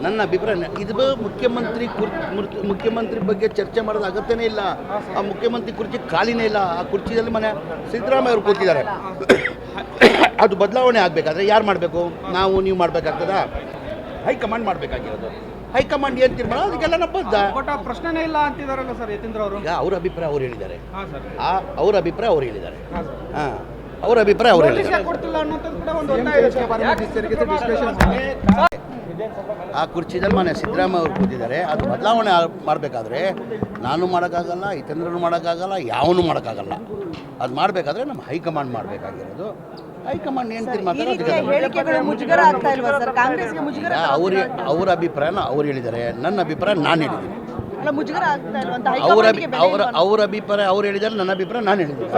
ನನ್ನ ಅಭಿಪ್ರಾಯ ಇದು ಮುಖ್ಯಮಂತ್ರಿ ಬಗ್ಗೆ ಚರ್ಚೆ ಮಾಡೋದು ಅಗತ್ಯನೇ ಇಲ್ಲ. ಆ ಮುಖ್ಯಮಂತ್ರಿ ಕುರ್ಚಿ ಖಾಲಿನೇ ಇಲ್ಲ. ಆ ಕುರ್ಚಿಯಲ್ಲಿ ಮನೆ ಸಿದ್ದರಾಮಯ್ಯ ಅವರು ಕೂತಿದ್ದಾರೆ. ಅದು ಬದಲಾವಣೆ ಆಗಬೇಕಾದ್ರೆ ಯಾರು ಮಾಡಬೇಕು? ನಾವು ನೀವು ಮಾಡಬೇಕಾಗ್ತದ? ಹೈಕಮಾಂಡ್ ಮಾಡಬೇಕಾಗಿರೋದು. ಹೈಕಮಾಂಡ್ ಏನು ತೀರ್ಮಾನ ಅದಕ್ಕೆಲ್ಲ ನಾವು ಬದ್ಧ. ಪ್ರಶ್ನೆನೇ ಇಲ್ಲ ಅಂತಿದಾರಲ್ಲ ಸರ್ ಯತೀಂದ್ರ ಅವರು. ಈಗ ಅವ್ರ ಅಭಿಪ್ರಾಯ ಅವ್ರು ಹೇಳಿದ್ದಾರೆ. ಅವ್ರ ಅಭಿಪ್ರಾಯ ಅವ್ರು ಹೇಳಿದ್ದಾರೆ. ಹಾಂ, ಅವ್ರ ಅಭಿಪ್ರಾಯ ಅವ್ರು ಹೇಳಿದ್ದಾರೆ. ಆ ಕುರ್ಚಿದಲ್ಲಿ ಮನೆ ಸಿದ್ದರಾಮಯ್ಯ ಅವರು ಕೂತಿದ್ದಾರೆ. ಅದು ಬದಲಾವಣೆ ಮಾಡಬೇಕಾದ್ರೆ ನಾನು ಮಾಡೋಕ್ಕಾಗಲ್ಲ, ಯತೀಂದ್ರನು ಮಾಡೋಕ್ಕಾಗಲ್ಲ, ಯಾವನು ಮಾಡೋಕ್ಕಾಗಲ್ಲ. ಅದು ಮಾಡಬೇಕಾದ್ರೆ ನಮ್ಮ ಹೈಕಮಾಂಡ್ ಮಾಡಬೇಕಾಗಿರೋದು. ಹೈಕಮಾಂಡ್ ಏನು ತೀರ್ಮಾನ ಅವ್ರ ಅಭಿಪ್ರಾಯನ ಅವ್ರು ಹೇಳಿದ್ದಾರೆ. ನನ್ನ ಅಭಿಪ್ರಾಯ ನಾನು ಹೇಳಿದ್ದೀನಿ. ಅವ್ರ ಅಭಿಪ್ರಾಯ ಅವ್ರು ಹೇಳಿದ್ದಾರೆ, ನನ್ನ ಅಭಿಪ್ರಾಯ ನಾನು ಹೇಳಿದ್ದೀನಿ.